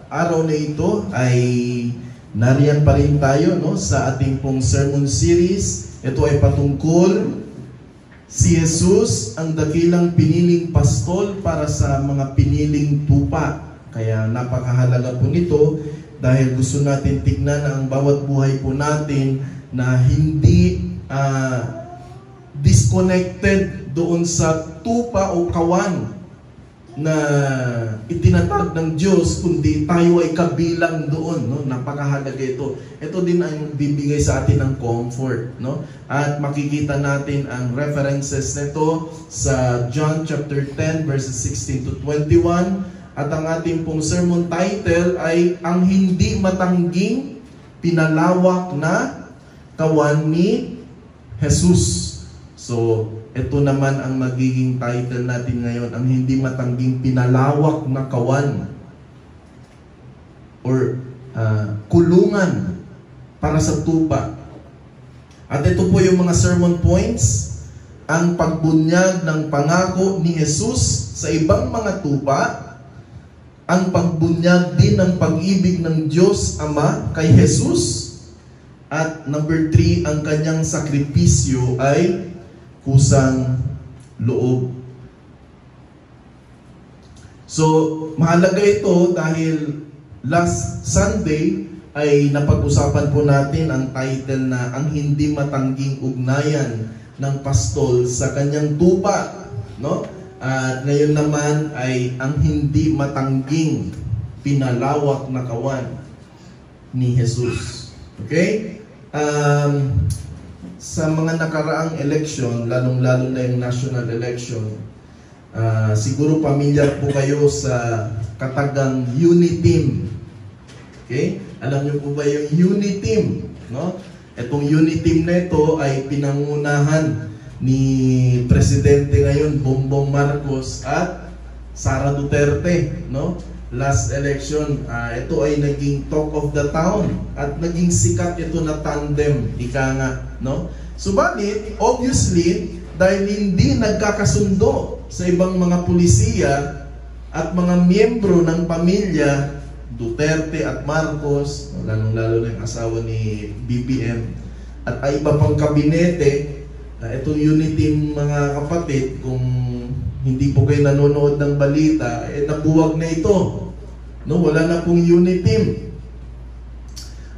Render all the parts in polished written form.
araw na ito ay nariyan pa rin tayo, no, sa ating pong sermon series. Ito ay patungkol si Jesus, ang dakilang piniling pastol para sa mga piniling tupa. Kaya napakahalaga po nito dahil gusto natin tignan ang bawat buhay po natin na hindi disconnected doon sa tupa o kawan na itinatag ng Diyos, kundi tayo ay kabilang doon, no? Napakahalaga ito. Ito din ang bibigay sa atin ng comfort, no? At makikita natin ang references nito sa John chapter 10 verses 16 to 21. At ang ating pong sermon title ay ang hindi matangging pinalawak na kawan ni Jesus. So, ito naman ang magiging title natin ngayon, ang hindi matangging pinalawak na kawan or kulungan para sa tupa. At ito po yung mga sermon points, ang pagbunyag ng pangako ni Jesus sa ibang mga tupa, ang pagbunyag din ng pag-ibig ng Diyos Ama kay Jesus, at number 3, ang kanyang sakripisyo ay kusang loob. So, mahalaga ito dahil last Sunday ay napag-usapan po natin ang title na ang hindi matangging ugnayan ng pastol sa kanyang tupa, no? At ngayon naman ay ang hindi matangging pinalawak na kawan ni Jesus. Okay? Sa mga nakaraang election, lalong-lalo na yung national election, siguro pamilyar po kayo sa katagang Uniteam. Okay? Alam niyo po ba yung Uniteam? No? Itong Uniteam na ito ay pinangunahan ni Presidente ngayon, Bongbong Marcos at Sara Duterte. No? Last election, ito ay naging talk of the town at naging sikat ito na tandem, ika nga, no? Subalit, obviously, dahil hindi nagkakasundo sa ibang mga pulisiya at mga miyembro ng pamilya Duterte at Marcos, lalong-lalo na yung asawa ni BBM, at ay iba pang kabinete, itong Uniteam, mga kapatid, kung hindi po kayo nanonood ng balita, nabuwag na ito. No, wala na pong Uniteam.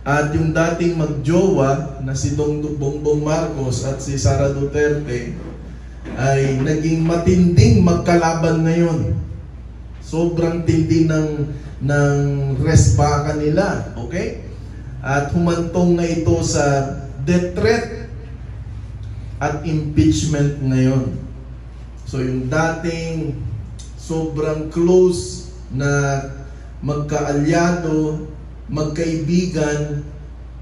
At yung dating magjowa na si Bongbong Marcos at si Sara Duterte ay naging matinding magkalaban ngayon. Sobrang tindi ng resbaka nila. Okay? At humantong na ito sa death threat at impeachment ngayon. So yung dating sobrang close na magkaalyado, magkaibigan,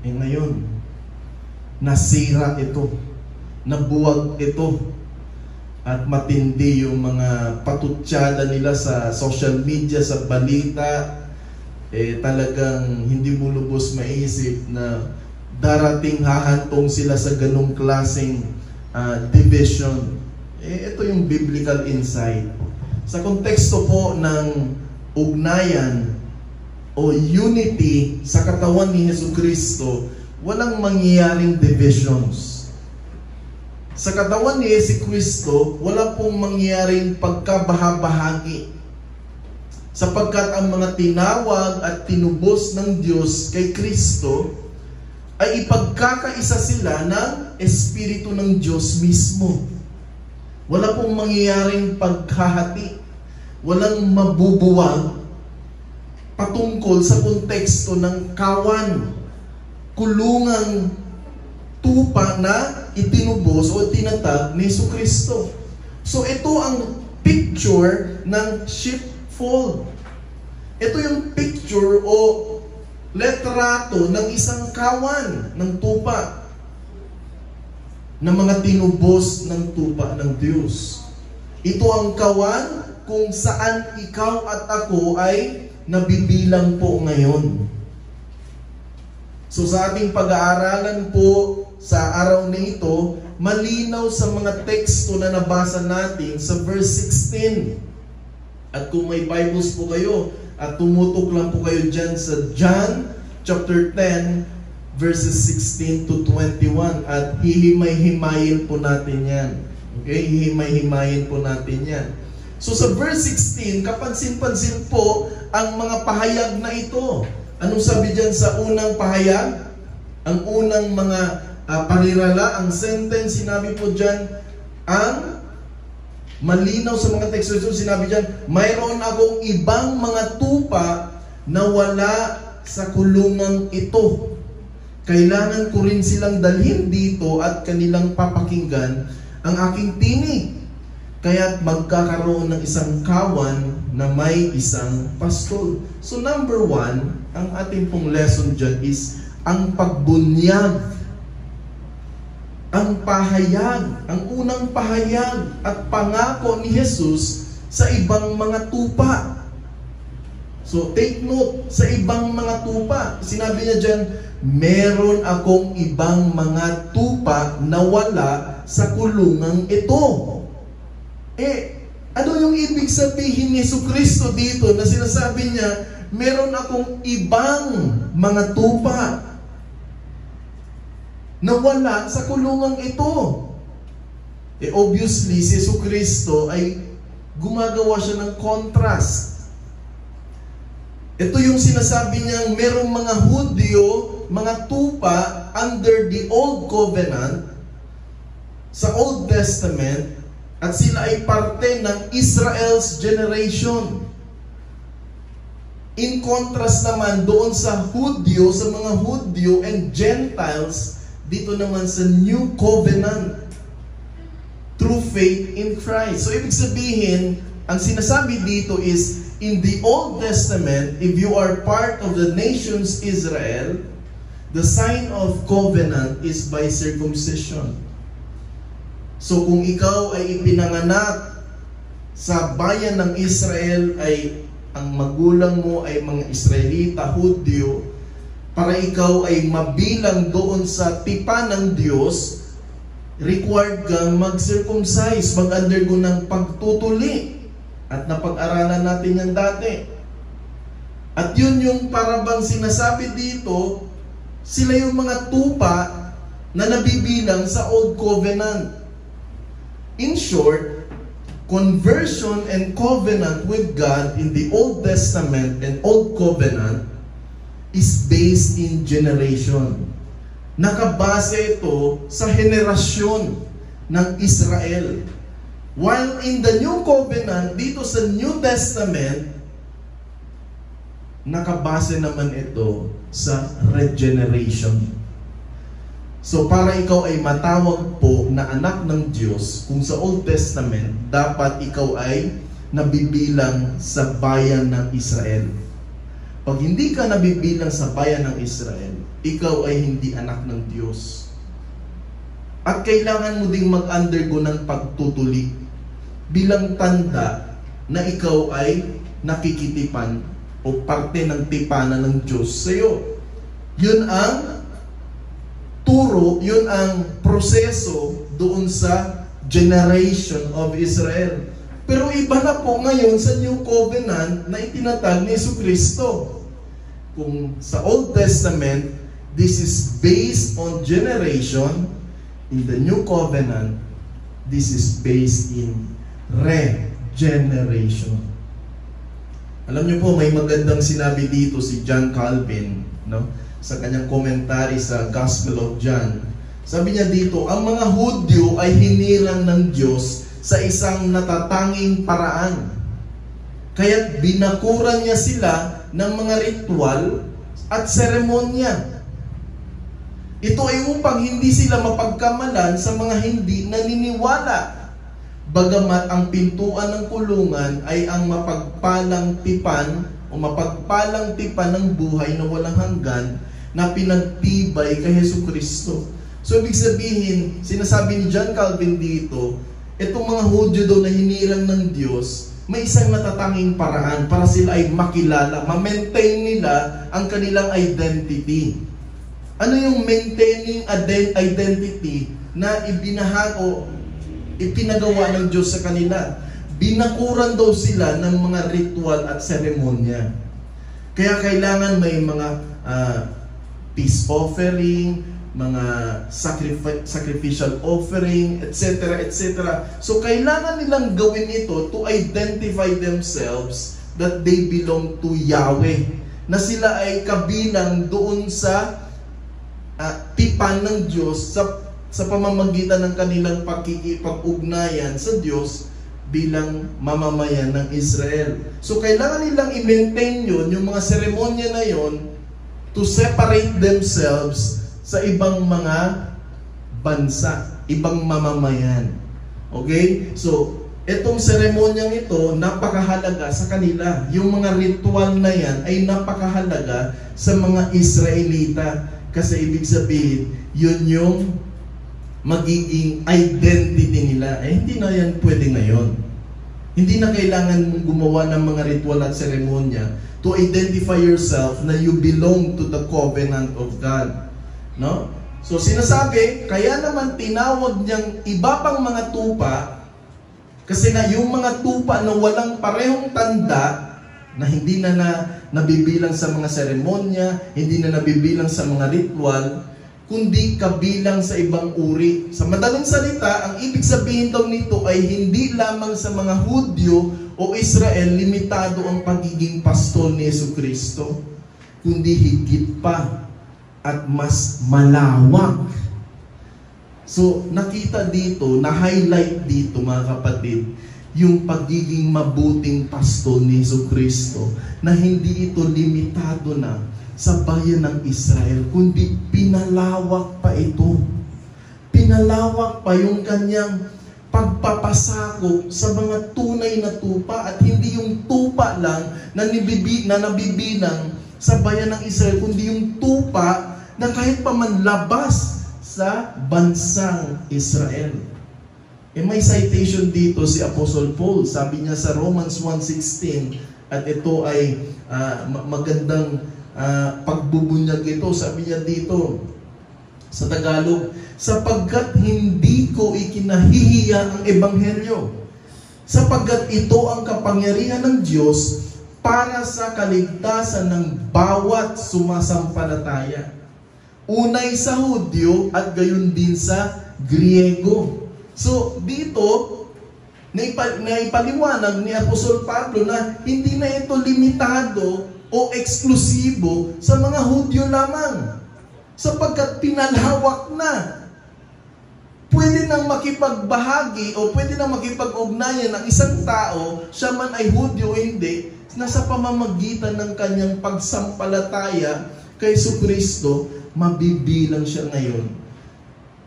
ngayon nasira ito, nabuwag ito, at matindi yung mga patutsada nila sa social media, sa balita. Talagang hindi mo lubos maisip na darating hahantong sila sa ganong klaseng division. Ito yung biblical insight. Sa konteksto po ng ugnayan o unity sa katawan ni Jesucristo, walang mangyayaring divisions. Sa katawan ni Jesucristo, wala pong mangyayaring pagkabahabahagi. Sapagkat ang mga tinawag at tinubos ng Diyos kay Kristo ay ipagkakaisa sila ng Espiritu ng Diyos mismo. Wala pong mangyayaring pagkahati, walang mabubuwag patungkol sa konteksto ng kawan, kulungang tupa na itinubos o tinatag ni Jesucristo. So ito ang picture ng sheepfold. Ito yung picture o letrato ng isang kawan ng tupa, ng mga tinubos ng tupa ng Diyos. Ito ang kawan kung saan ikaw at ako ay nabibilang po ngayon. So sa ating pag-aaralan po sa araw na ito, malinaw sa mga teksto na nabasa natin sa verse 16. At kung may Bibles po kayo, at tumutok lang po kayo dyan sa John chapter 10 verses 16 to 21 at hihimay-himayin po natin yan. Okay? Hihimay-himayin po natin yan. So sa verse 16, kapansin-pansin po ang mga pahayag na ito. Anong sabi dyan sa unang pahayag? Ang unang mga panirala, ang sentence, sinabi po dyan, ang malinaw sa mga teksto ito, sinabi dyan, mayroon akong ibang mga tupa na wala sa kulungang ito. Kailangan ko rin silang dalhin dito at kanilang papakinggan ang aking tinig. Kaya't magkakaroon ng isang kawan na may isang pastol. So number 1, ang ating pong lesson dyan is ang pagbunyag. Ang pahayag, ang unang pahayag at pangako ni Jesus sa ibang mga tupa. So take note, sa ibang mga tupa. Sinabi niya dyan, meron akong ibang mga tupa na wala sa kulungang ito. Ano yung ibig sabihin ni Jesucristo dito na sinasabi niya, meron akong ibang mga tupa na wala sa kulungang ito? Obviously, si Jesucristo ay gumagawa siya ng contrast. Ito yung sinasabi niyang merong mga Hudyo, mga tupa under the Old Covenant, sa Old Testament, at sila ay parte ng Israel's generation. In contrast naman doon sa Hudyo, sa mga Hudyo and Gentiles, dito naman sa New Covenant, through faith in Christ. So ibig sabihin, ang sinasabi dito is, in the Old Testament, if you are part of the nation's Israel, the sign of covenant is by circumcision. So kung ikaw ay ipinanganak sa bayan ng Israel, ay ang magulang mo ay mga Israelita, Hudyo, para ikaw ay mabilang doon sa tipan ng Diyos, required kang mag-circumcise, mag-undergo ng pagtutuli. At napag-aralan natin yan dati. At yun yung parabang sinasabi dito, sila yung mga tupa na nabibilang sa Old Covenant. In short, conversion and covenant with God in the Old Testament and Old Covenant is based in generation. Nakabase ito sa henerasyon ng Israel. While in the New Covenant, dito sa New Testament, nakabase naman ito sa regeneration. So para ikaw ay matawag po na anak ng Diyos, kung sa Old Testament, dapat ikaw ay nabibilang sa bayan ng Israel. Pag hindi ka nabibilang sa bayan ng Israel, ikaw ay hindi anak ng Diyos. At kailangan mo ding mag-undergo ng pagtutuli bilang tanda na ikaw ay nakikitipan o parte ng tipanan ng Diyos sa iyo. Yun ang turo, yun ang proseso doon sa generation of Israel. Pero iba na po ngayon sa New Covenant na itinatag ni Jesucristo. Kung sa Old Testament, this is based on generation. In the New Covenant, this is based in regeneration. Alam niyo po, may magandang sinabi dito si John Calvin, no? Sa kanyang komentary sa Gospel of John. Sabi niya dito, ang mga Hudyo ay hinirang ng Diyos sa isang natatanging paraan. Kaya't binakuran niya sila ng mga ritual at seremonya. Ito ay upang hindi sila mapagkamalan sa mga hindi naniniwala. Bagamat ang pintuan ng kulungan ay ang mapagpalang tipan o mapagpalang tipan ng buhay na walang hanggan na pinagtibay kay Jesucristo. So ibig sabihin, sinasabi ni John Calvin dito, itong mga Hudyo daw na hinirang ng Diyos, may isang natatanging paraan para sila ay makilala, ma-maintain nila ang kanilang identity. Ano yung maintaining identity na ibinahag o ipinagawa ng Diyos sa kanila? Binakuran daw sila ng mga ritual at seremonya. Kaya kailangan may mga peace offering, mga sacrificial offering, etc., etc. So kailangan nilang gawin ito to identify themselves that they belong to Yahweh, na sila ay kabilang doon sa tipan ng Diyos sa pamamagitan ng kanilang pag-ugnayan sa Diyos bilang mamamayan ng Israel. So kailangan nilang i-maintain yun, yung mga seremonya na yun, to separate themselves sa ibang mga bansa, ibang mamamayan. Okay? So, itong seremonyang ito, napakahalaga sa kanila. Yung mga ritual na yan ay napakahalaga sa mga Israelita. Kasi ibig sabihin, yun yung magiging identity nila. Hindi na yan pwede ngayon. Hindi na kailangan mong gumawa ng mga ritual at seremonya to identify yourself na you belong to the covenant of God. No? So sinasabi, kaya naman tinawag niyang iba pang mga tupa, kasi nga yung mga tupa na walang parehong tanda, na hindi na nabibilang sa mga seremonya, hindi na nabibilang sa mga ritual, kundi kabilang sa ibang uri. Sa madaling salita, ang ibig sabihin daw nito ay hindi lamang sa mga Hudyo o Israel limitado ang pagiging pastol ni Jesucristo, kundi higit pa at mas malawak. So, nakita dito, na-highlight dito mga kapatid, yung pagiging mabuting pastol ni Jesucristo, na hindi ito limitado na sa bayan ng Israel, kundi pinalawak pa ito. Pinalawak pa yung kanyang pagpapasakop sa mga tunay na tupa, at hindi yung tupa lang na nabibilang sa bayan ng Israel, kundi yung tupa na kahit pa man labas sa bansang Israel. May citation dito si Apostle Paul. Sabi niya sa Romans 1:16, at ito ay magandang pagbubunyag ito. Sabi niya dito sa Tagalog, sapagkat hindi ko ikinahihiya ang ebanghelyo, sapagkat ito ang kapangyarihan ng Diyos para sa kaligtasan ng bawat sumasampalataya, unay sa Hudyo at gayon din sa Griego. So dito naipaliwanag ni Apostol Pablo na hindi na ito limitado o eksklusibo sa mga Hudyo lamang, sapagkat pinalawak na. Pwede nang makipagbahagi o pwede nang makipag-ugnayan ng isang tao, siya man ay Hudyo o hindi, na sa pamamagitan ng kanyang pagsampalataya kay Jesucristo, mabibilang siya ngayon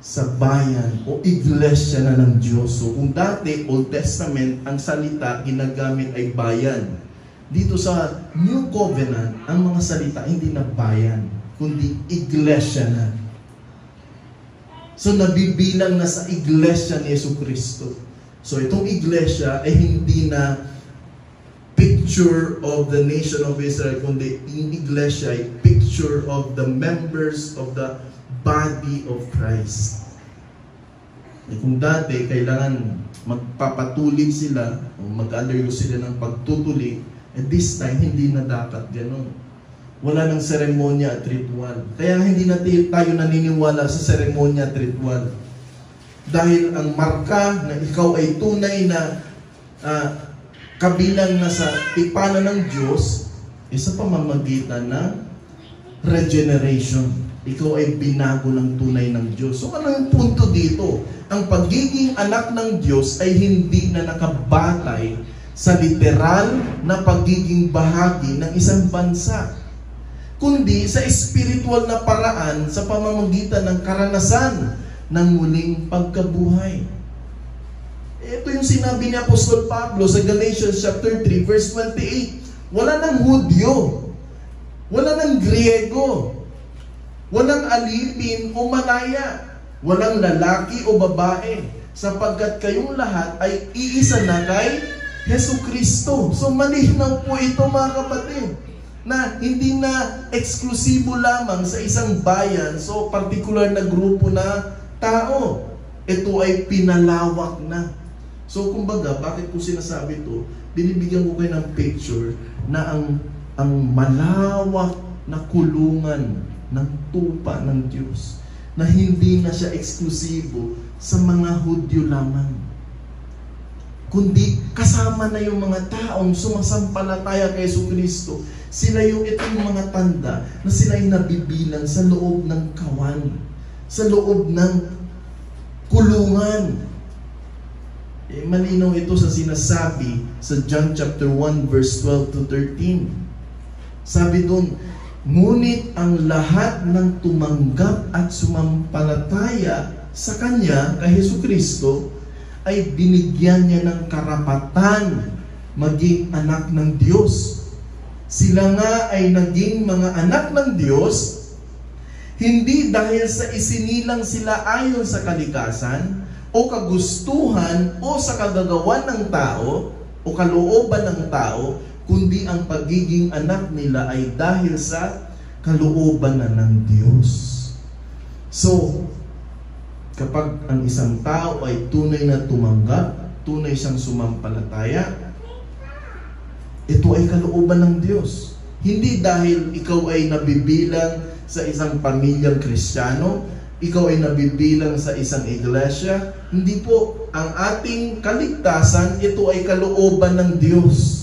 sa bayan o iglesia na ng Diyos. So kung dati, Old Testament, ang salita ginagamit ay bayan, dito sa New Covenant, ang mga salita hindi na bayan, kundi iglesia na. So nabibilang na sa iglesia ni Jesucristo. So itong iglesia ay hindi na picture of the nation of Israel, kundi yung iglesia ay picture of the members of the body of Christ. Kung dati kailangan magpapatulig sila o mag-undergo sila ng pagtutulig, at this time hindi na dapat gano'n. Wala nang seremonya at ritual. Kaya hindi na tayo naniniwala sa seremonya at ritual. Dahil ang marka na ikaw ay tunay na kabilang na sa tipanan ng Diyos, sa pamamagitan ng regeneration. Ikaw ay binago ng tunay ng Diyos. So ano yung punto dito? Ang pagiging anak ng Diyos ay hindi na nakabatay sa literal na pagiging bahagi ng isang bansa, kundi sa spiritual na paraan sa pamamagitan ng karanasan ng muling pagkabuhay. Ito yung sinabi ni Apostol Pablo sa Galatians chapter 3 verse 28. Wala nang Hudyo, wala nang Griego, walang alipin o malaya, walang lalaki o babae, sapagkat kayong lahat ay iisa na kay Jesucristo. So malinaw po ito mga kapatid, na hindi na eksklusibo lamang sa isang bayan, so particular na grupo na tao. Ito ay pinalawak na. So kumbaga, bakit ko sinasabi ito? Binibigyan ko kayo ng picture na ang ang malawak na kulungan ng tupa ng Diyos, na hindi na siya eksklusibo sa mga Hudyo lamang, kundi kasama na yung mga taong sumasampalataya kay Jesucristo. Sila itong mga tanda na sila ay nabibilang sa loob ng kawan, sa loob ng kulungan. Malinaw ito sa sinasabi sa John chapter 1 verse 12 to 13. Sabi doon, ngunit ang lahat ng tumanggap at sumampalataya sa Kanya, kay Jesucristo, ay binigyan niya ng karapatan maging anak ng Diyos. Sila nga ay naging mga anak ng Diyos, hindi dahil sa isinilang sila ayon sa kalikasan, o kagustuhan, o sa kagagawan ng tao, o kalooban ng tao, kundi ang pagiging anak nila ay dahil sa kalooban na ng Diyos. So, kapag ang isang tao ay tunay na tumanggap, tunay siyang sumampalataya, ito ay kalooban ng Diyos. Hindi dahil ikaw ay nabibilang sa isang pamilyang Kristiyano, ikaw ay nabibilang sa isang iglesia. Hindi po. Ang ating kaligtasan, ito ay kalooban ng Diyos.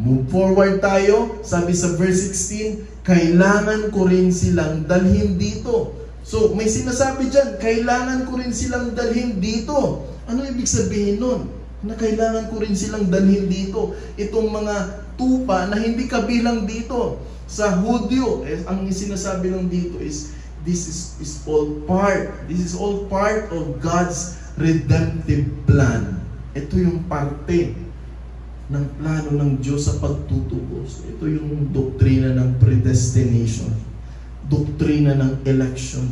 Move forward tayo. Sabi sa verse 16, kailangan ko rin silang dalhin dito. So, may sinasabi dyan, kailangan ko rin silang dalhin dito. Ano ibig sabihin nun? Na kailangan ko rin silang dalhin dito. Itong mga tupa na hindi kabilang dito. Sa Hudyo, ang sinasabi lang dito is, this is all part. This is all part of God's redemptive plan. Ito yung parte ng plano ng Diyos sa pagtutubos. Ito yung doktrina ng predestination, doktrina ng election.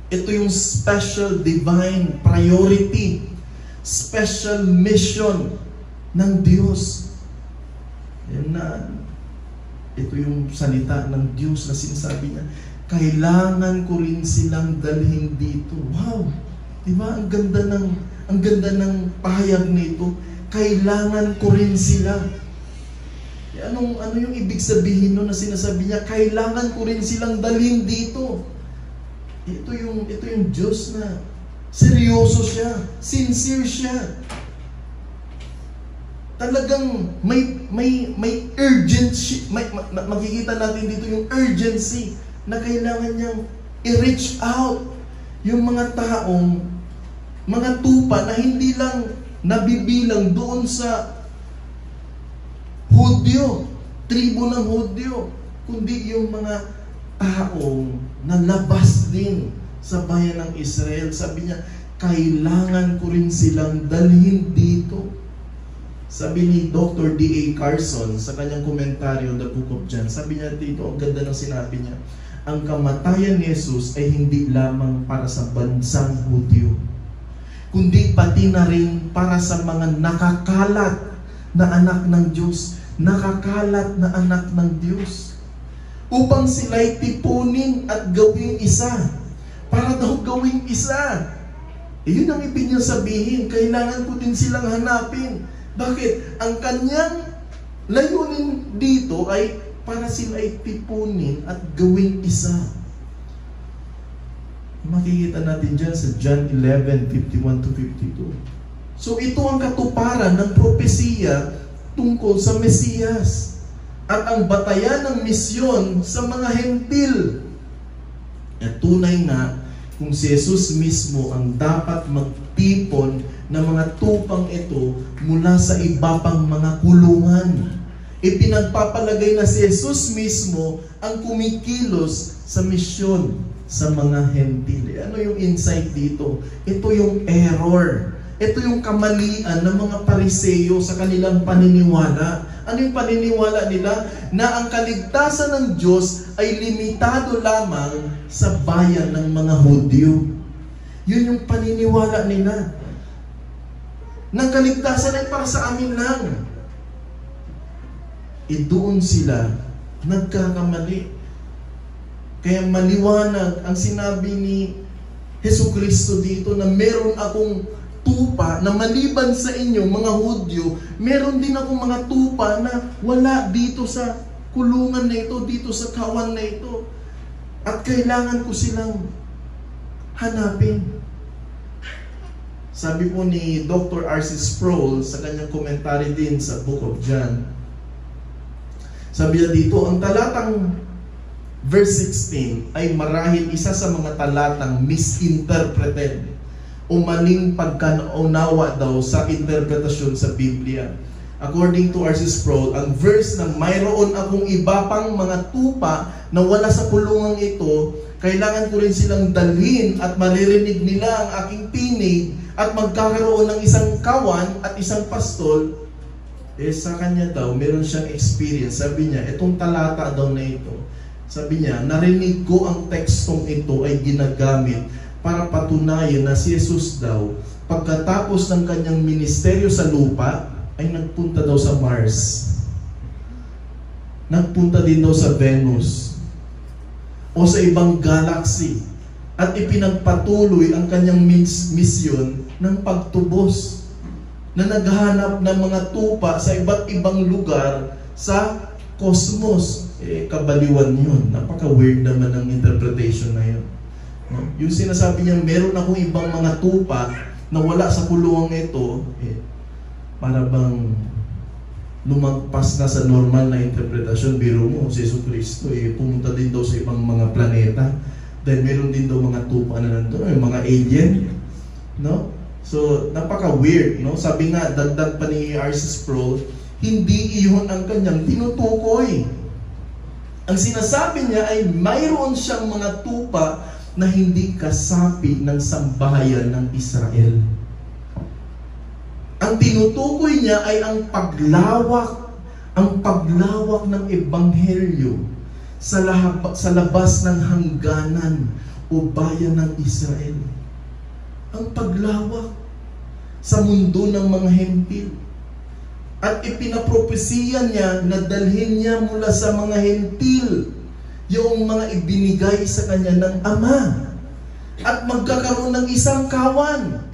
Ito yung special divine priority, special mission ng Diyos. Yan na. Ito yung salita ng Diyos na sinasabi niya, kailangan ko rin silang dalhin dito. Wow! Diba? Ang ganda ng pahayag nito. Kailangan ko rin sila. Ano yung ibig sabihin no na sinasabi niya, kailangan ko rin silang dalhin dito. Ito yung Diyos na seryoso siya, sincere siya. Talagang may urgency, makikita natin dito yung urgency na kailangan niyang i-reach out yung mga taong, mga tupa na hindi lang nabibilang doon sa Hudyo, tribo ng Hudyo, kundi yung mga taong nalabas din sa bayan ng Israel. Sabi niya, kailangan ko rin silang dalhin dito. Sabi ni Dr. D.A. Carson sa kanyang komentaryo, The Book of John, sabi niya dito, ang ganda ng sinabi niya, ang kamatayan ni Jesus ay hindi lamang para sa bansang Hudyo, kundi pati na rin para sa mga nakakalat na anak ng Diyos, nakakalat na anak ng Diyos, upang sila'y tipunin at gawing isa. Para daw gawing isa. Yun ang ibig niya sabihin, kailangan ko din silang hanapin. Bakit? Ang kanyang layunin dito ay para sila ay tipunin at gawing isa. Makikita natin dyan sa John 11:51 to 52. So ito ang katuparan ng propesiya tungkol sa Mesiyas at ang batayan ng misyon sa mga hentil. At tunay na kung si Jesus mismo ang dapat magtipon ng mga tupang ito mula sa iba pang mga kulungan. Ipinagpapalagay na si Jesus mismo ang kumikilos sa misyon sa mga hentil. Ano yung insight dito? Ito yung error. Ito yung kamalian ng mga Pariseo sa kanilang paniniwala. Ano yung paniniwala nila? Na ang kaligtasan ng Diyos ay limitado lamang sa bayan ng mga Hudyo. Yun yung paniniwala nila. Nang kaligtasan ay para sa amin lang. Doon sila nagkakamali. Kaya maliwanag ang sinabi ni Jesucristo dito na meron akong tupa na maliban sa inyo, mga Hudyo, meron din akong mga tupa na wala dito sa kulungan na ito, dito sa kawan na ito. At kailangan ko silang hanapin. Sabi po ni Dr. R.C. Sproul sa kanyang komentary din sa Book of John, sabi niya dito, ang talatang verse 16 ay marahil isa sa mga talatang misinterpreted o maling pagkaunawa daw sa interpretasyon sa Biblia. According to R.C. Sproul, ang verse na mayroon akong iba pang mga tupa na wala sa kulungang ito, kailangan ko rin silang dalhin at maririnig nila ang aking tinig at magkakaroon ng isang kawan at isang pastol. Sa kanya daw, meron siyang experience. Sabi niya, itong talata daw na ito, sabi niya, narinig ko ang tekstong ito ay ginagamit para patunayan na si Jesus daw, pagkatapos ng kanyang ministeryo sa lupa, ay nagpunta daw sa Mars. Nagpunta din daw sa Venus o sa ibang galaxy at ipinagpatuloy ang kanyang misyon ng pagtubos na naghahanap ng mga tupa sa iba't ibang lugar sa cosmos. Kabaliwan yun. Napaka-weird naman ng interpretation na yun. No? Yung sinasabi niya, meron akong ibang mga tupa na wala sa kulungang ito, para bang lumagpas na sa normal na interpretasyon. Biro mo, si Jesucristo, pumunta din daw sa ibang mga planeta. Dahil meron din daw mga tupa na nandun, yung mga alien. No? So, napaka-weird. No? Sabi nga, dagdag pa ni R.C. Sproul, hindi iyon ang kanyang tinutukoy. Ang sinasabi niya ay mayroon siyang mga tupa na hindi kasapi ng sambahayan ng Israel. Ang tinutukoy niya ay ang paglawak ng ebanghelyo sa labas ng hangganan o bayan ng Israel. Ang paglawak sa mundo ng mga hentil. At ipinapropesiya niya na dalhin niya mula sa mga hentil yung mga ibinigay sa kanya ng Ama. At magkakaroon ng isang kawan,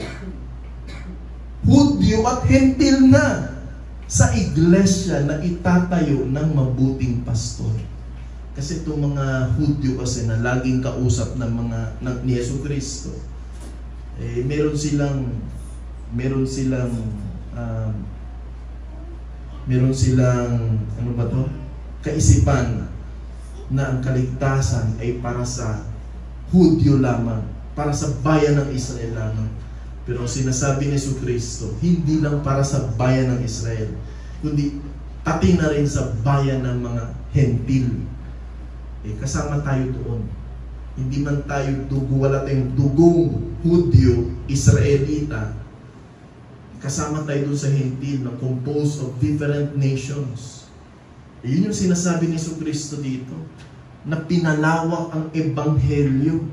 Hudyo at hentil na, sa iglesia na itatayo ng mabuting pastor. Kasi itong mga Hudyo kasi na laging kausap ng ni Jesucristo, meron silang ano ba to? Kaisipan na ang kaligtasan ay para sa Hudyo lamang, para sa bayan ng Israel lamang. Pero sinasabi ni Jesucristo, hindi lang para sa bayan ng Israel, kundi pati na rin sa bayan ng mga hentil. Kasama tayo doon. Hindi man tayo wala tayong dugong Hudyo, Israelita. Kasama tayo doon sa hentil na composed of different nations. Yun yung sinasabi ni Jesucristo dito, na pinalawak ang ebanghelyo.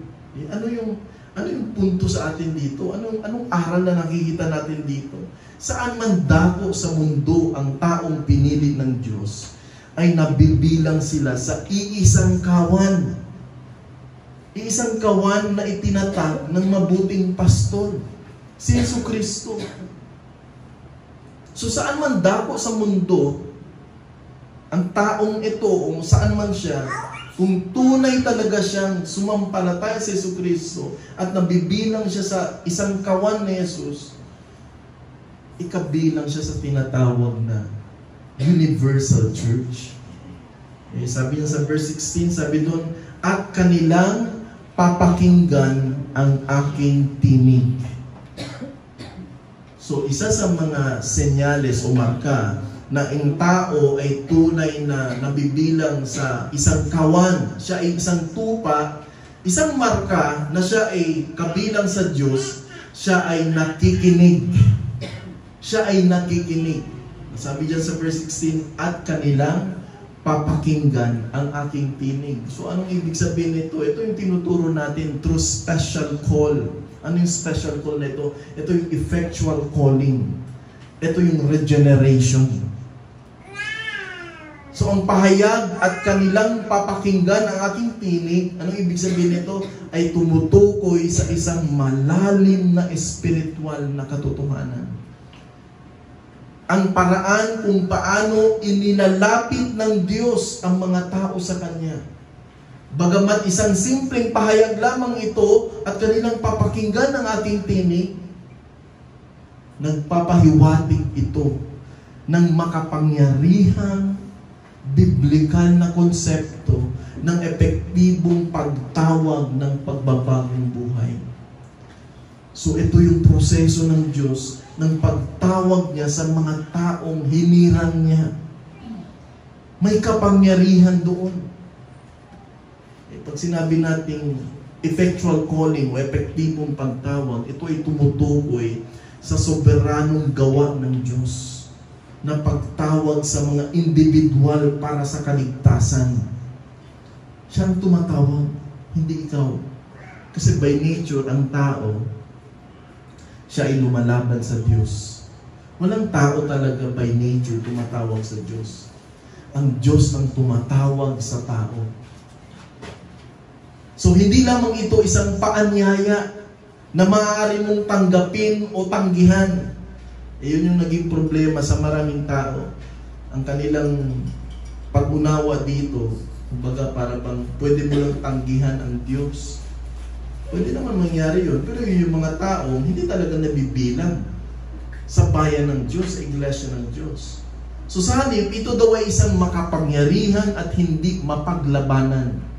Ano yung punto sa atin dito? Anong aral na nakikita natin dito? Saan man dako sa mundo ang taong pinili ng Diyos, ay nabibilang sila sa iisang kawan. Iisang kawan na itinatag ng mabuting pastor, si Jesucristo. So saan man dako sa mundo, ang taong ito, o saan man siya, kung tunay talaga siyang sumampalataya sa Jesucristo at nabibilang siya sa isang kawan ni Jesus, ikabilang siya sa tinatawag na Universal Church. Sabi niya sa verse 16, sabi doon, at kanilang papakinggan ang aking tinig. So isa sa mga senyales o marka na ang tao ay tunay na nabibilang sa isang kawan, siya ay isang tupa, isang marka na siya ay kabilang sa Diyos, siya ay nakikinig. Siya ay nakikinig. Sabi diyan sa verse 16, at kanilang papakinggan ang aking tinig. So anong ibig sabihin nito? Ito yung tinuturo natin through special call. Ano yung special call na ito? Ito yung effectual calling. Ito yung regeneration. So ang pahayag at kanilang papakinggan ang aking tinig, anong ibig sabihin nito? Ay tumutukoy sa isang malalim na espiritual na katotohanan. Ang paraan kung paano inilalapit ng Diyos ang mga tao sa Kanya. Bagamat isang simpleng pahayag lamang ito at kanilang papakinggan ang ating tinig, nagpapahiwatig ito ng makapangyarihang biblikal na konsepto ng epektibong pagtawag ng pagbabagong buhay. So ito yung proseso ng Diyos ng pagtawag niya sa mga taong hinirang niya. May kapangyarihan doon. Pag sinabi nating effectual calling o epektibong pagtawag, ito ay tumutukoy sa soberanong gawa ng Diyos na pagtawag sa mga individual para sa kaligtasan. Siya ang tumatawag, hindi ikaw. Kasi by nature, ang tao, siya ay lumalaban sa Diyos. Walang tao talaga by nature tumatawag sa Diyos. Ang Diyos ang tumatawag sa tao. So hindi lamang ito isang paanyaya na maaari mong tanggapin o tanggihan. Yun yung naging problema sa maraming tao. Ang kanilang pag-unawa dito, kumbaga para bang pwede mo lang tanggihan ang Diyos. Pwede naman mangyari yun. Pero yung mga tao, hindi talaga nabibilang sa bayan ng Diyos, sa iglesia ng Diyos. So sa halip, ito daw ay isang makapangyarihan at hindi mapaglabanan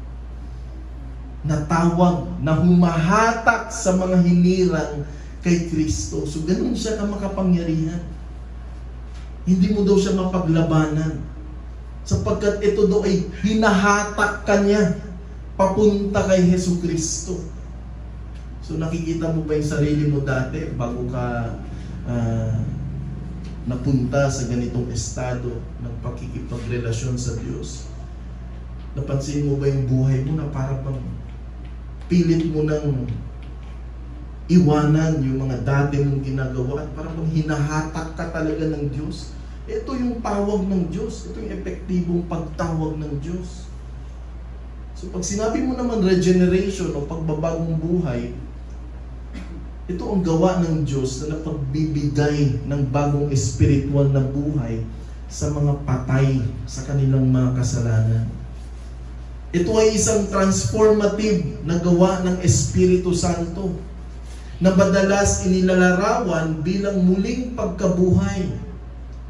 na tawag na humahatak sa mga hinirang kay Kristo. So ganun siya ka makapangyarihan. Hindi mo daw siya mapaglabanan. Sapagkat ito daw ay hinahatak ka niya papunta kay Hesus Kristo. So nakikita mo ba yung sarili mo dati bago ka napunta sa ganitong estado ng pakikipagrelasyon sa Diyos? Napansin mo ba yung buhay mo na para bang pilit mo nang iwanan yung mga dati mong ginagawa at parang hinahatak ka talaga ng Diyos? Ito yung tawag ng Diyos. Ito yung epektibong pagtawag ng Diyos. So pag sinabi mo naman regeneration o pagbabagong buhay, ito ang gawa ng Diyos na napagbibigay ng bagong espiritual na buhay sa mga patay sa kanilang mga kasalanan. Ito ay isang transformative na gawa ng Espiritu Santo na madalas inilalarawan bilang muling pagkabuhay.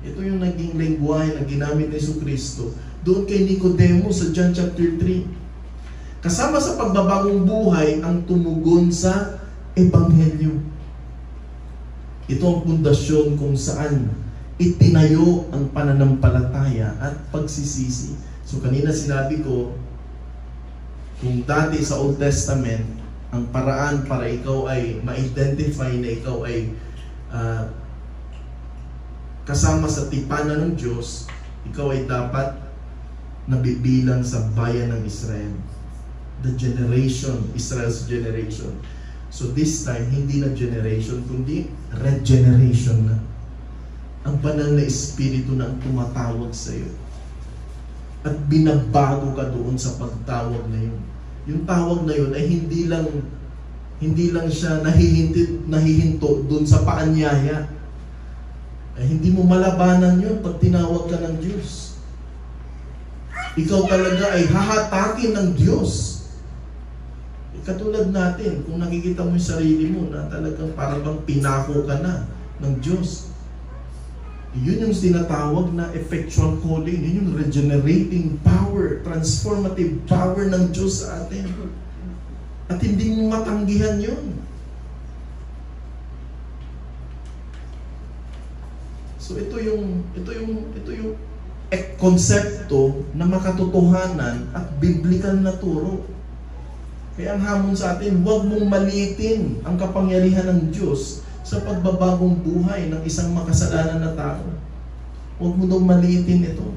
Ito yung naging lengguwahe na ginamit ni Hesus Kristo doon kay Nicodemo sa John chapter 3. Kasama sa pagbabagong buhay ang tumugon sa Ebanghelyo. Ito ang pundasyon kung saan itinayo ang pananampalataya at pagsisisi. So kanina sinabi ko, kung dati sa Old Testament, ang paraan para ikaw ay ma-identify na ikaw ay kasama sa tipanan ng Diyos, ikaw ay dapat nabibilang sa bayan ng Israel. The generation, Israel's generation. So this time, hindi na generation, kundi regeneration na. Ang banal na espiritu na ang tumatawag sa iyo. At binabago ka doon sa pagtawag na yun. Yung tawag na yun ay hindi lang siya nahihinto doon sa paanyaya. Ay hindi mo malabanan yun pag tinawag ka ng Diyos. Ikaw talaga ay hahatakin ng Diyos. Katulad natin, kung nakikita mo yung sarili mo na talagang parang pinako ka na ng Diyos. Yun yung sinatawag na effectual calling. Yun yung regenerating power, transformative power ng Diyos sa atin. At hindi mo matanggihan yun. So ito yung konsepto na makatotohanan at biblical na turo. Kaya ang hamon sa atin, huwag mong maliitin ang kapangyarihan ng Diyos sa pagbabagong buhay ng isang makasalanan na tao. Huwag mo daw maliitin ito.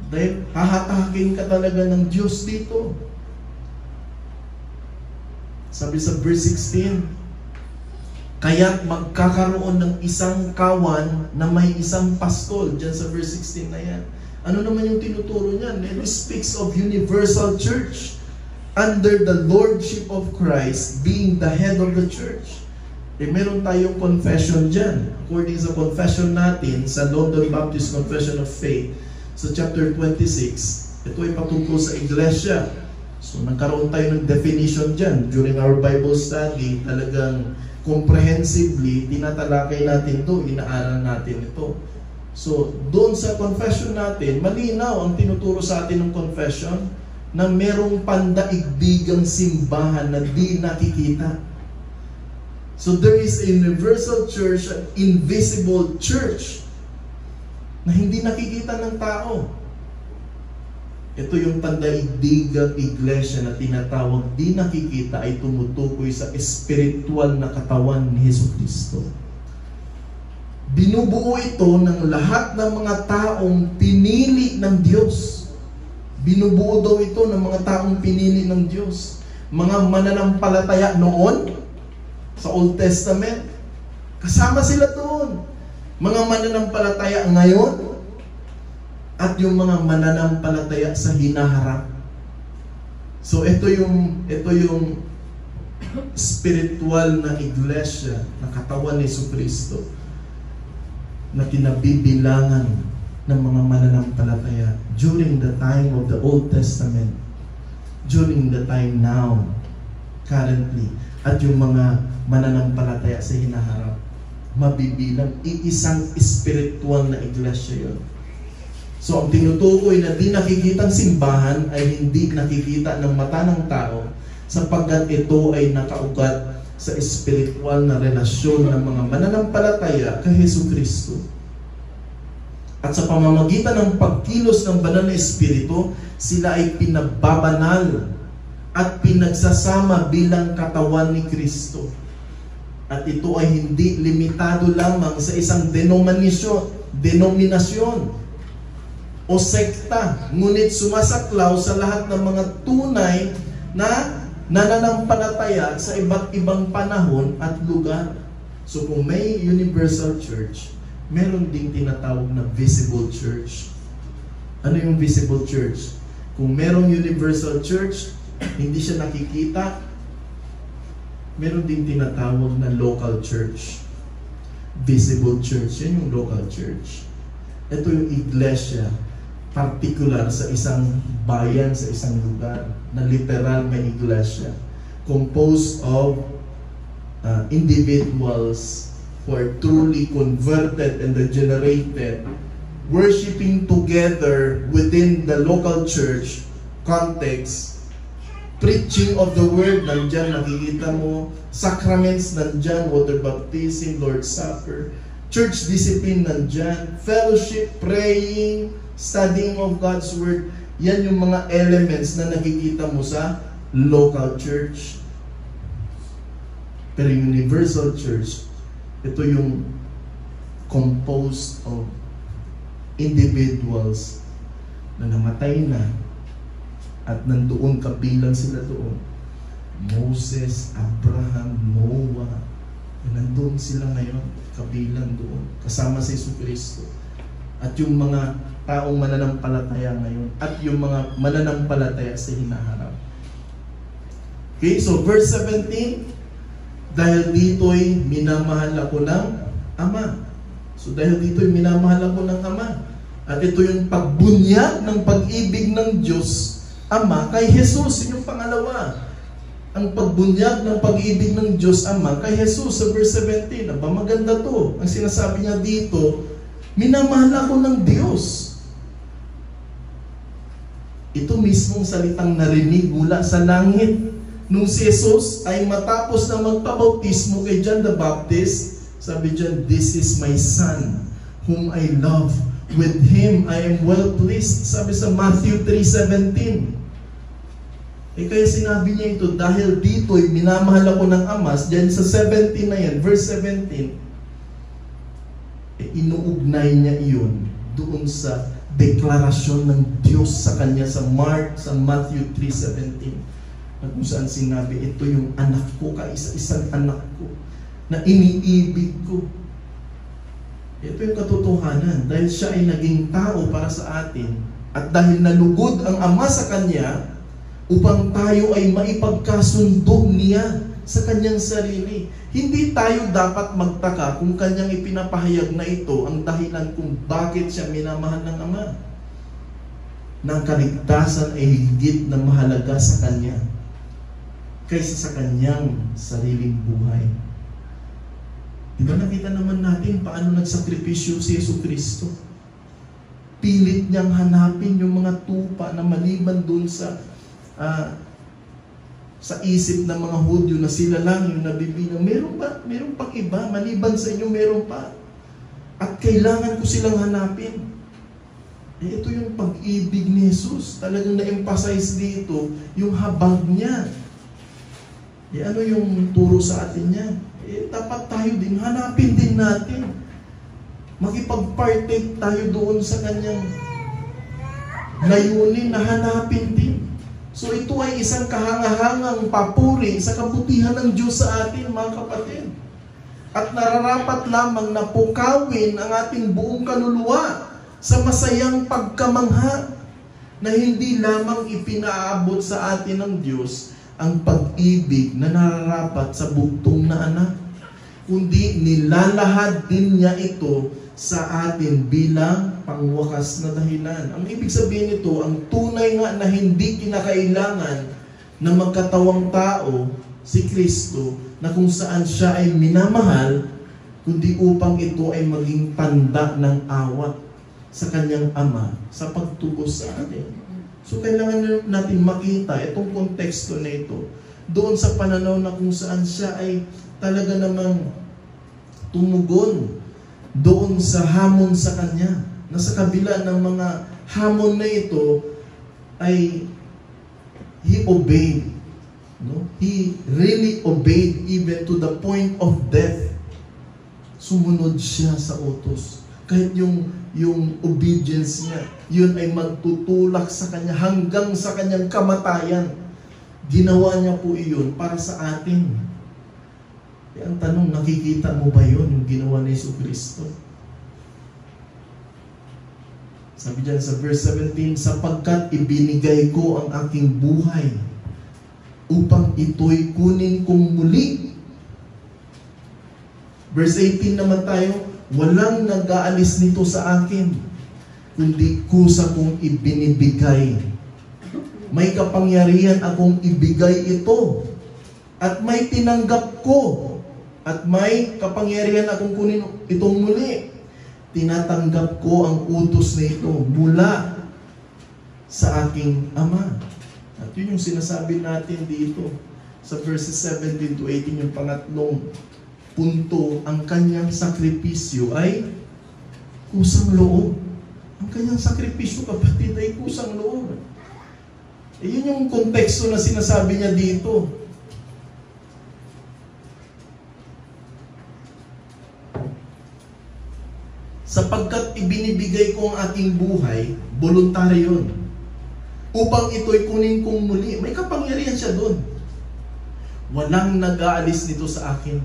Dahil hahatakin ka talaga ng Diyos dito. Sabi sa verse 16, kaya't magkakaroon ng isang kawan na may isang pastol. Diyan sa verse 16 na yan. Ano naman yung tinuturo niyan? It speaks of universal church under the lordship of Christ being the head of the church. Meron tayong confession dyan. According sa confession natin sa London Baptist Confession of Faith sa chapter 26, ito ay patungkol sa iglesia. So nagkaroon tayo ng definition dyan during our Bible study. Talagang comprehensively tinatalakay natin ito, inaaral natin ito. So doon sa confession natin, malinaw ang tinuturo sa atin ng confession na merong pandaigdigang simbahan na di nakikita. So there is a universal church, an invisible church na hindi nakikita ng tao. Ito yung pandaigdigang iglesia na tinatawag di nakikita ay tumutukoy sa espiritual na katawan ni Jesucristo. Binubuo ito ng lahat ng mga taong pinili ng Diyos. Binubuo daw ito ng mga taong pinili ng Diyos. Mga mananampalataya noon sa Old Testament, kasama sila doon. Mga mananampalataya ngayon, at yung mga mananampalataya sa hinaharap. So ito yung spiritual na iglesia na katawan ni Jesucristo na kinabibilangan ng mga mananampalataya during the time of the Old Testament, during the time now, currently, at yung mga mananampalataya sa hinaharap, mabibilang. Iisang spiritual na iglesia yun. So ang tinutukoy na di nakikitang simbahan ay hindi nakikita ng mata ng tao sapagkat ito ay nakaugat sa espiritual na relasyon ng mga mananampalataya kay Jesucristo. At sa pamamagitan ng pagkilos ng banal na espiritu, sila ay pinababanal at pinagsasama bilang katawan ni Kristo. At ito ay hindi limitado lamang sa isang denominasyon o sekta, ngunit sumasaklaw sa lahat ng mga tunay na nananampalataya sa iba't ibang panahon at lugar. So kung may universal church, meron ding tinatawag na visible church. Ano yung visible church? Kung merong universal church, hindi siya nakikita, meron ding tinatawag na local church. Visible church, yan yung local church. Ito yung iglesia, particular sa isang bayan, sa isang lugar, na literal may iglesia, composed of individuals who are truly converted and regenerated, worshiping together within the local church context, preaching of the word, nandyan, nakikita mo, sacraments, nandyan, water baptism, Lord's Supper, church discipline, nandyan, fellowship, praying, studying of God's Word. Yan yung mga elements na nakikita mo sa local church. Pero yung universal church, ito yung composed of individuals na namatay na at nandoon kabilang sila doon. Moses, Abraham, Noah, nandoon sila ngayon kabilang doon, kasama si Jesucristo. At yung mga taong mananampalataya ngayon at yung mga mananampalataya sa hinaharap. Okay, so verse 17, dahil dito'y minamahal ako ng Ama. So dahil dito'y minamahal ako ng Ama. At ito yung pagbunyag ng pag-ibig ng Diyos Ama kay Jesus. Yun yung pangalawa. Ang pagbunyag ng pag-ibig ng Diyos Ama kay Jesus sa verse 17. Aba, maganda to. Ang sinasabi niya dito, minamahal ako ng Diyos. Ito mismong salitang narinig mula sa langit. Nung si Jesus ay matapos na magpabautismo kay John the Baptist, sabi dyan, "This is my Son, whom I love. With Him I am well pleased." Sabi sa Matthew 3:17. Kaya sinabi niya ito, dahil dito'y minamahal ako ng Ama, dyan sa 17 na yan, verse 17, inuugnay niya iyon doon sa deklarasyon ng Diyos sa kanya sa Matthew 3:17, na kung saan sinabi, ito yung anak ko, kaisa-isang anak ko na iniibig ko. Ito yung katotohanan. Dahil siya ay naging tao para sa atin, at dahil nalugod ang Ama sa Kanya, upang tayo ay maipagkasundo niya sa Kanyang sarili. Hindi tayo dapat magtaka kung Kanyang ipinapahayag na ito ang dahilan kung bakit siya minamahal ng Ama. Nang kaligtasan ay higit na mahalaga sa Kanya kaysa sa Kanyang sariling buhay. Diba nakita naman natin paano nagsakripisyo si Jesucristo? Pilit niyang hanapin yung mga tupa na maliban dun sa isip ng mga Hudyo na sila lang yung nabibilang. Meron ba? Meron pang iba? Maliban sa inyo, meron pa. At kailangan ko silang hanapin. Ito yung pag-ibig ni Jesus. Talagang na-emphasize dito yung habag niya. Ano yung turo sa atin niya? Dapat tayo din, hanapin din natin. Makipag-partake tayo doon sa kanyang layunin na hanapin din. So ito ay isang kahangahangang papuri sa kabutihan ng Diyos sa atin, mga kapatid. At nararapat lamang na pukawin ang ating buong kaluluwa sa masayang pagkamangha na hindi lamang ipinaabot sa atin ng Diyos ang pag-ibig na nararapat sa bugtong na anak, kundi nilalahad din niya ito sa atin bilang pangwakas na dahilan. Ang ibig sabihin nito, ang tunay nga na hindi kinakailangan na magkatawang tao si Kristo, na kung saan siya ay minamahal, kundi upang ito ay maging tanda ng awa sa kanyang Ama sa pagtubos sa atin. So kailangan natin makita itong konteksto na ito doon sa pananaw na kung saan siya ay talaga namang tumugon doon sa hamon sa kanya, na sa kabila ng mga hamon na ito ay He obeyed. No? He really obeyed even to the point of death. Sumunod siya sa utos. Kahit yung obedience niya, yun ay magtutulak sa kanya hanggang sa kanyang kamatayan. Ginawa niya po iyon para sa atin. Ang tanong, nakikita mo ba yun, yung ginawa ni Jesucristo? Sabi dyan sa verse 17, sapagkat ibinigay ko ang aking buhay upang ito'y kunin kong muli. Verse 18 naman tayo, walang nag-aalis nito sa akin, kundi kusa kong ibinibigay. May kapangyarihan akong ibigay ito, at may tinanggap ko, at may kapangyarihan akong kunin itong muli. Tinatanggap ko ang utos na ito mula sa aking Ama. At yun yung sinasabi natin dito sa verses 17 to 18, yung pangatlong punto, ang kanyang sakripisyo ay kusang loob. Ang kanyang sakripisyo, kapatid, ay kusang loob. Yun yung konteksto na sinasabi niya dito. Sapagkat ibinibigay ko ang aking buhay, voluntary yun, upang ito'y kunin kong muli. May kapangyarihan siya doon. Walang nag-aalis nito sa akin.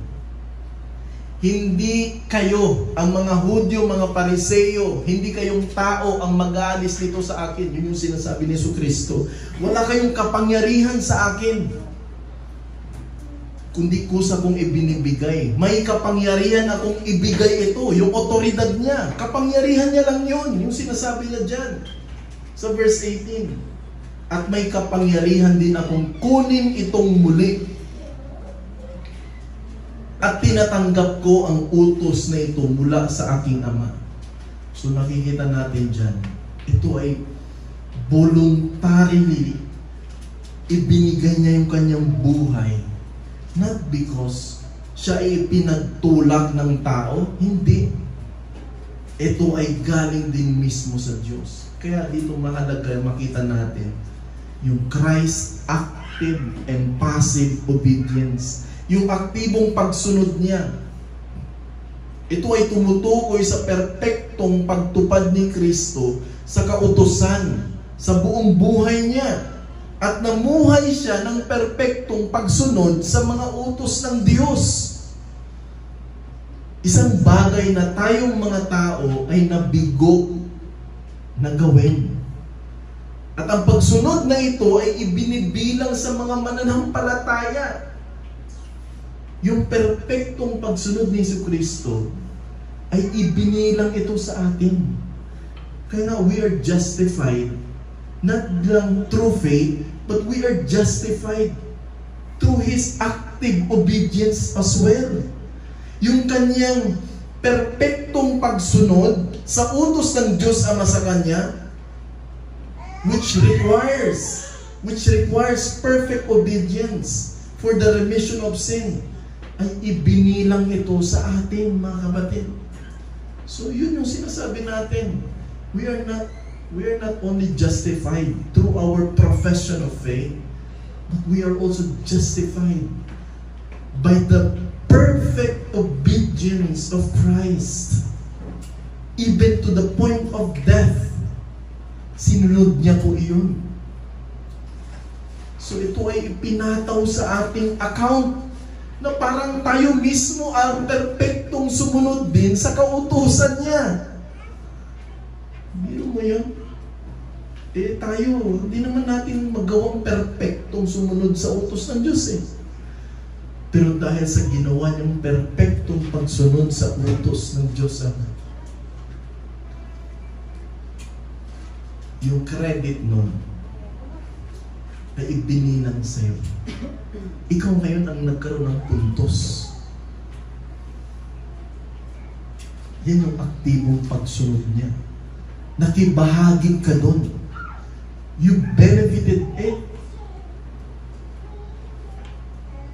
Hindi kayo, ang mga Hudyo, mga Pariseo, hindi kayong tao ang mag-aalis nito sa akin. Yun yung sinasabi ni Jesucristo. Wala kayong kapangyarihan sa akin, kundi kusa kong ibinibigay. May kapangyarihan akong ibigay ito. Yung otoridad niya, kapangyarihan niya lang yun. Yung sinasabi niya dyan sa verse 18. At may kapangyarihan din akong kunin itong muli. At tinatanggap ko ang utos na ito mula sa aking Ama. So nakikita natin dyan, ito ay voluntarily ibinigay niya yung kanyang buhay. Not because siya ay pinagtulak ng tao, hindi. Ito ay galing din mismo sa Diyos. Kaya dito mahalaga makita natin yung Christ active and passive obedience. Yung aktibong pagsunod niya. Ito ay tumutukoy sa perpektong pagtupad ni Kristo sa kautusan, sa buong buhay niya. At namuhay siya ng perpektong pagsunod sa mga utos ng Diyos. isang bagay na tayong mga tao ay nabigo na gawin. At ang pagsunod na ito ay ibinibilang sa mga mananampalataya. Yung perpektong pagsunod ni Jesucristo ay ibinilang ito sa atin. Kaya nga, we are justified, not lang through faith, but we are justified through His active obedience as well. Yung kanyang perpektong pagsunod sa utos ng Diyos Ama sa Kanya, which requires perfect obedience for the remission of sin, ay ibinilang ito sa atin, mga kapatid. So yun yung sinasabi natin. We are not only justified through our profession of faith, but we are also justified by the perfect obedience of Christ, even to the point of death. Sinunod niya po iyon. So ito ay ipinataw sa ating account na parang tayo mismo ang perpektong sumunod din sa kautusan niya. Biro mo yun? Tayo, hindi naman natin magawang perpektong sumunod sa utos ng Diyos eh. Pero dahil sa ginawa niyang perpektong pagsunod sa utos ng Diyos Ama, yung credit nun ay ibinilang sa'yo. Ikaw ngayon ang nagkaroon ng puntos. Yan yung aktibong pagsunod niya. Nakibahagi ka doon. You benefited it.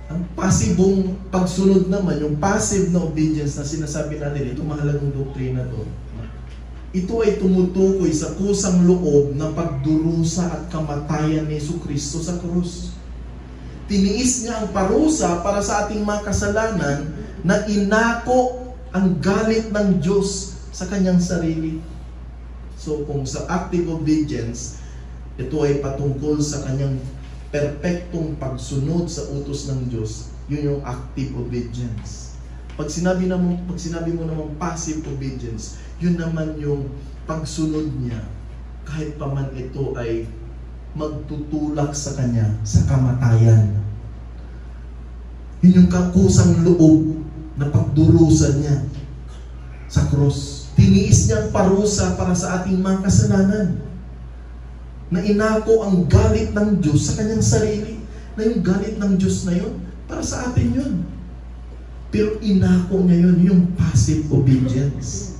Ang pasibong pagsunod naman, yung passive na obedience na sinasabi natin, ito mahalagang doktrina to. Ito ay tumutukoy sa kusang loob na pagdurusa at kamatayan ni Jesucristo sa krus. Tiniis niya ang parusa para sa ating mga kasalanan na inako ang galit ng Diyos sa kanyang sarili. So kung sa active obedience, ito ay patungkol sa kanyang perpektong pagsunod sa utos ng Diyos, yun yung active obedience. Pag sinabi mo naman passive obedience, yun naman yung pagsunod niya kahit pa man ito ay magtutulak sa kanya sa kamatayan. Yun yung kakusang loob na pagdurusan niya sa cross. Tiniis niya ang parusa para sa ating mga kasalanan, na inako ang galit ng Diyos sa kanyang sarili, na yung galit ng Diyos na yun para sa atin yun. Pero inako niya yun, yung passive obedience.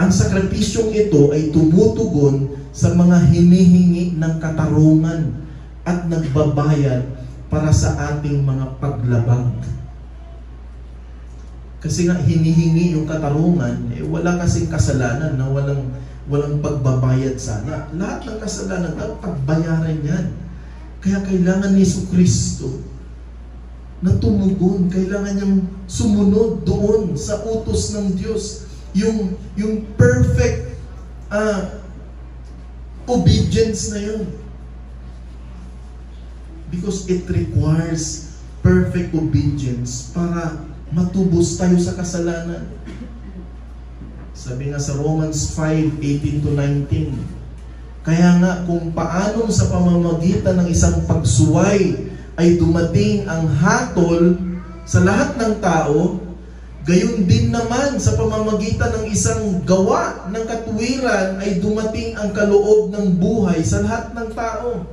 Ang sakripisyong ito ay tumutugon sa mga hinihingi ng katarungan at nagbabayad para sa ating mga paglabag. Kasi nga hinihingi yung katarungan, wala kasing kasalanan na walang pagbabayad sana. Lahat ng kasalanan, pagbayaran yan. Kaya kailangan ni Jesucristo na tumugon, kailangan niyang sumunod doon sa utos ng Diyos. Yung perfect obedience na yun. Because it requires perfect obedience para matubos tayo sa kasalanan. Sabi nga sa Romans 5:18-19, kaya nga kung paano sa pamamagitan ng isang pagsuway ay dumating ang hatol sa lahat ng tao, gayon din naman sa pamamagitan ng isang gawa ng katuwiran ay dumating ang kaloob ng buhay sa lahat ng tao.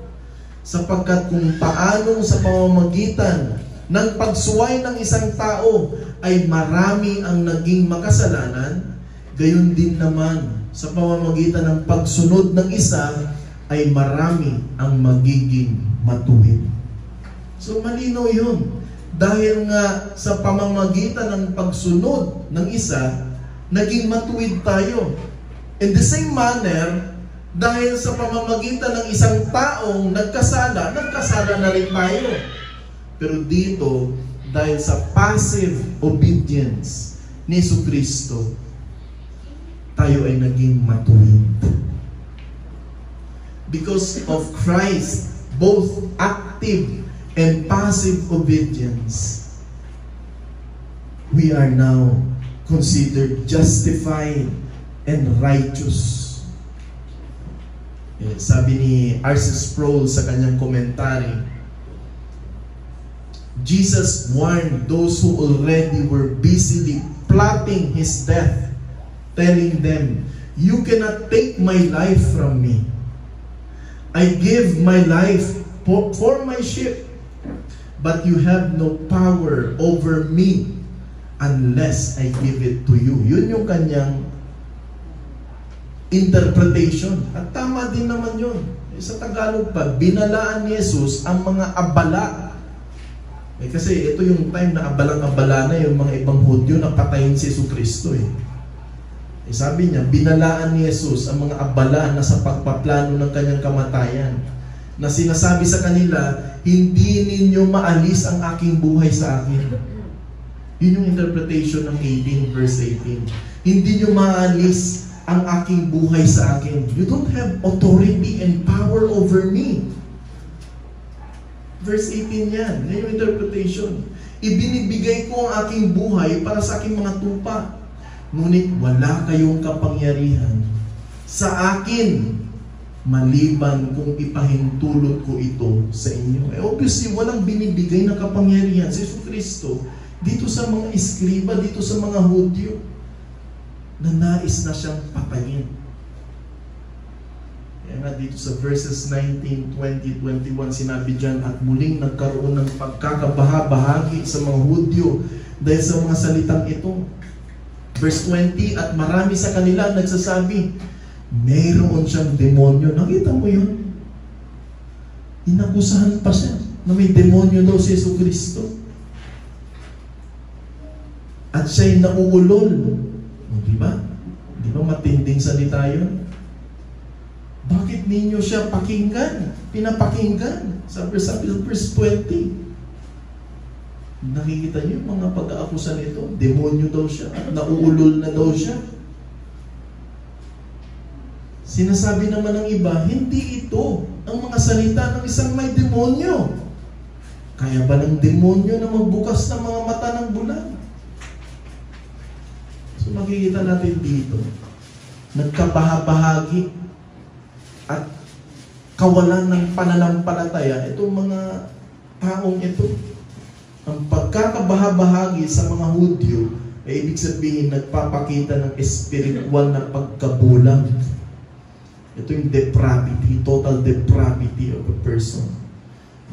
Sapagkat kung paano sa pamamagitan ng pagsuway ng isang tao ay marami ang naging makasalanan, gayon din naman sa pamamagitan ng pagsunod ng isa ay marami ang magiging matuwid. So malinaw yun. Dahil nga sa pamamagitan ng pagsunod ng isa, naging matuwid tayo. In the same manner, dahil sa pamamagitan ng isang taong nagkasala na rin tayo. Pero dito, dahil sa passive obedience ni Jesucristo, tayo ay naging matuwid. Because of Christ, both active and passive obedience, we are now considered justified and righteous. Sabi ni R.C. Sproul sa kanyang komentary, Jesus warned those who already were busily plotting His death, telling them, "You cannot take my life from me. I give my life for my sheep, but you have no power over me unless I give it to you." Yun yung kanyang interpretation. At tama din naman yun. Sa Tagalog pa, binalaan ni Jesus ang mga abala. Kasi ito yung time na abalang-abala na yung mga ibang Hudyo na patayin si Jesucristo. Sabi niya, binalaan ni Jesus ang mga abala na sa pagpaplano ng kanyang kamatayan. Na sinasabi sa kanila, hindi ninyo maalis ang aking buhay sa akin. Yun yung interpretation ng 18 verse 18. Hindi nyo maalis ang aking buhay sa akin. You don't have authority and power over me. Verse 18 yan. Yan yung interpretation. Ibinibigay ko ang aking buhay para sa aking mga tupa. Ngunit wala kayong kapangyarihan sa akin maliban kung ipahintulot ko ito sa inyo. Obviously, walang binibigay na kapangyarihan si Jesucristo dito sa mga iskriba, dito sa mga Hudyo, na nais na siyang patayin. Kaya nga dito sa verses 19, 20, 21, sinabi dyan, at muling nagkaroon ng pagkakabaha-bahagi sa mga Hudyo dahil sa mga salitang ito. Verse 20, at marami sa kanila nagsasabi, mayroon siyang demonyo. Nakita mo yun? Inakusahan pa siya na may demonyo daw si Jesucristo. At siya'y nauulol. Di ba? Di ba matinding salita yun? Bakit ninyo siya pakinggan? Pinapakinggan? Sabi sa verse 20. Nakikita niyo mga pag-aakusa nito? Demonyo daw siya. Nauulol na daw siya. Sinasabi naman ng iba, hindi ito ang mga salita ng isang may demonyo. Kaya ba ng demonyo na magbukas ng mga mata ng bulag? So makikita natin dito, nagkabahabahagi at kawalan ng pananampalataya itong mga taong ito. Ang pagkakabahabahagi sa mga Hudyo ay ibig sabihin nagpapakita ng espiritual na pagkabulag. Ito yung depravity, total depravity of a person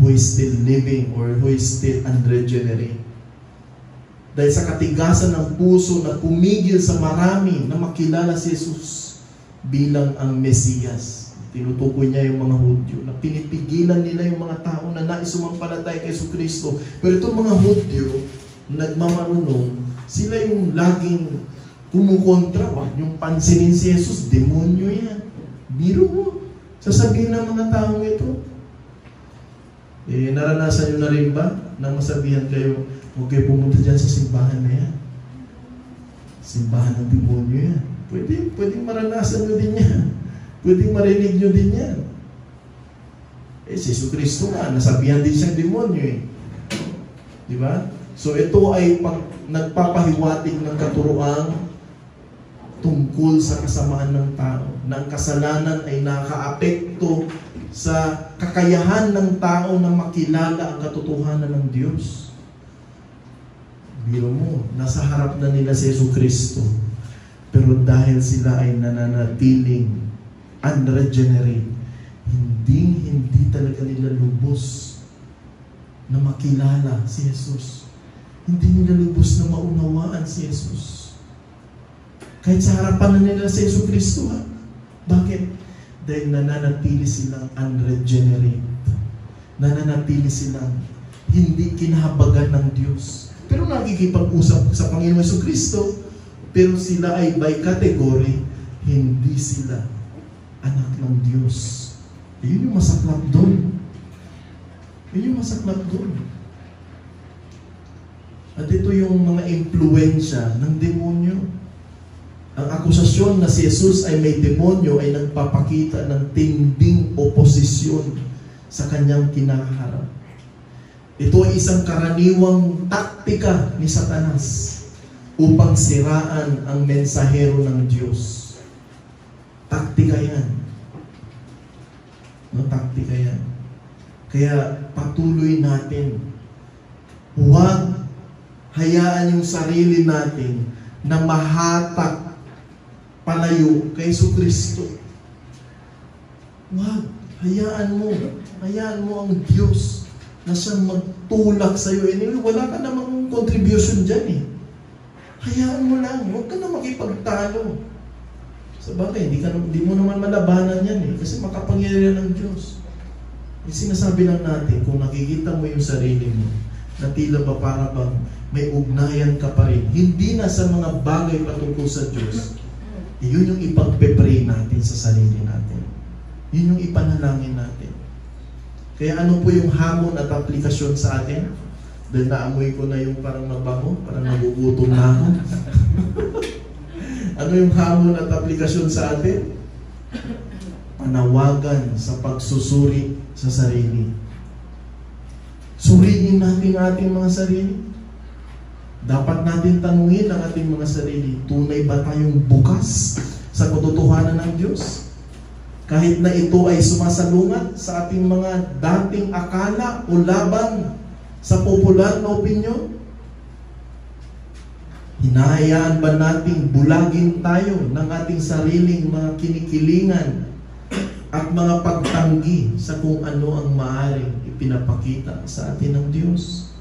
who is still living or who is still unregenerate. Dahil sa katigasan ng puso na pumigil sa marami na makilala si Jesus bilang ang Mesiyas. Tinutukoy niya yung mga Hudyo na pinipigilan nila yung mga tao na nais sumampalataya kay Jesucristo. Pero itong mga Hudyo, nagmamarunong, sila yung laging kumukontra. Yung pansinin si Jesus, demonyo yan. Biro mo. Sasabihin ng mga taong ito. Naranasan nyo na rin ba na masabihan kayo, huwag kayo pumunta dyan sa simbahan na yan. Simbahan ng demonyo yan. Pwedeng maranasan nyo din yan. Pwedeng marinig nyo din yan. Si Jesucristo nga, nasabihan din siyang demonyo eh. Di ba? So ito ay nagpapahiwatig ng katuroang tungkol sa kasamaan ng tao. Na ang kasalanan ay nakaapekto sa kakayahan ng tao na makilala ang katotohanan ng Diyos. Biro mo, nasa harap na nila si Jesucristo. Pero dahil sila ay nananatiling unregenerate, hindi talaga nila lubos na makilala si Jesus. Hindi nila lubos na maunawaan si Jesus. Kahit sa harapan na nila si Jesucristo, ha? Bakit? Dahil nananatili silang unregenerate. Nananatili silang hindi kinahabagan ng Diyos. Pero nakikipag-usap sa Panginoon Jesucristo, pero sila ay by category, hindi sila anak ng Diyos. Yun yung masaklap doon. Yun yung masaklap doon. At ito yung mga impluensya ng demonyo. Ang akusasyon na si Jesus ay may demonyo ay nagpapakita ng tinding oposisyon sa kanyang kinaharap. Ito ay isang karaniwang taktika ni Satanas upang siraan ang mensahero ng Diyos. Taktika yan. No, taktika yan. Kaya patuloy natin. Huwag hayaan yung sarili natin na mahatak palayo kay Jesucristo. Huwag. Hayaan mo ang Diyos na siyang magtulak sa iyo. Anyway, wala ka namang contribution dyan eh. Hayaan mo lang. Huwag ka na makipagtalo. Sabagay, hindi mo naman malabanan yan eh. Kasi makapangyarihan ng Diyos. Sinasabi lang natin, kung nakikita mo yung sarili mo, na tila ba para bang may ugnayan ka pa rin, hindi na sa mga bagay patungkol sa Diyos, yun yung ipagpe-pray natin sa sarili natin. Yun yung ipanalangin natin. Kaya ano po yung hamon at aplikasyon sa atin? Dahil naamoy ko na yung parang mabango, parang nagugutom na ako. Ano yung hamon at aplikasyon sa atin? Panawagan sa pagsusuri sa sarili. Suriin natin ang ating mga sarili. Dapat natin tanungin ang ating mga sarili, tunay ba tayong bukas sa katotohanan ng Diyos? Kahit na ito ay sumasalungat sa ating mga dating akala o laban sa popular na opinyon? Hinahayaan ba nating bulagin tayo ng ating sariling mga kinikilingan at mga pagtanggi sa kung ano ang maaaring ipinapakita sa atin ng Diyos?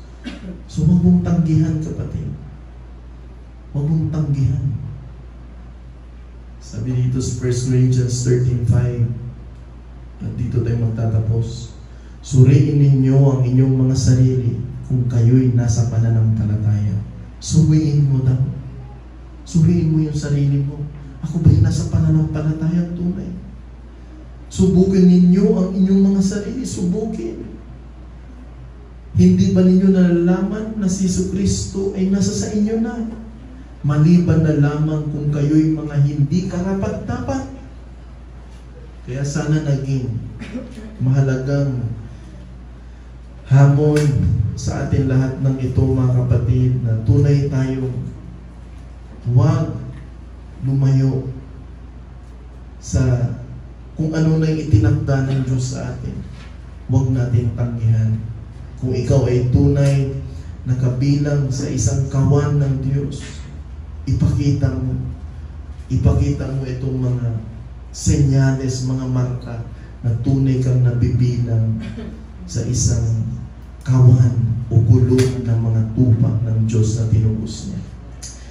So huwag mong tanggihan, kapatid. Huwag mong tanggihan. Sabi dito sa 1 Corinthians 13:5, at dito tayo magtatapos. Suriin ninyo ang inyong mga sarili kung kayo'y nasa pananampalataya. Suriin mo daw. Suriin mo yung sarili mo. Ako ba'y nasa pananampalataya tunay? Subukin ninyo ang inyong mga sarili. Subukin. Hindi ba ninyo nalalaman na si Jesucristo ay nasa sa inyo na? Maliban na lamang kung kayo'y mga hindi karapat-dapat. Kaya sana naging mahalagang hamon sa atin lahat ng ito, mga kapatid, na tunay tayong huwag lumayo sa kung ano na yung itinakda ng Diyos sa atin. Huwag natin tanggihan. Kung ikaw ay tunay na kabilang sa isang kawan ng Diyos, ipakita mo itong mga senyales, mga marka na tunay kang nabibilang sa isang kawan o gulong ng mga tupak ng Diyos na tinubos niya.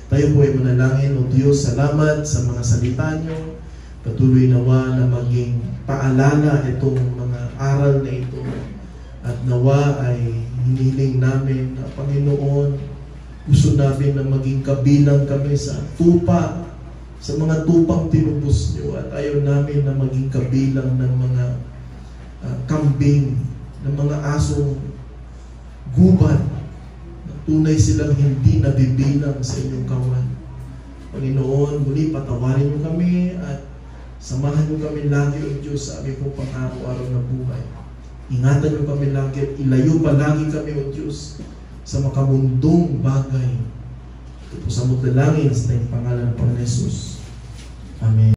Tayo po ay manalangin. O Diyos, salamat sa mga salita niyo. Patuloy nawa na maging paalala itong mga aral na ito. At nawa ay hiniling namin na Panginoon, gusto namin na maging kabilang kami sa tupa, sa mga tupang tinubos niyo, at ayaw namin na maging kabilang ng mga kambing, ng mga asong gubat, na tunay silang hindi nabibilang sa inyong kawan. Panginoon, muli patawarin niyo kami at samahan niyo kami lagi, O Diyos, sa aming pong pang-araw-araw na buhay. Ingatan niyo kami lagi at ilayo palagi kami, O Diyos, sa makamundong bagay. Ito po sa dalangin sa pangalan ng Panginoon Jesus. Amen.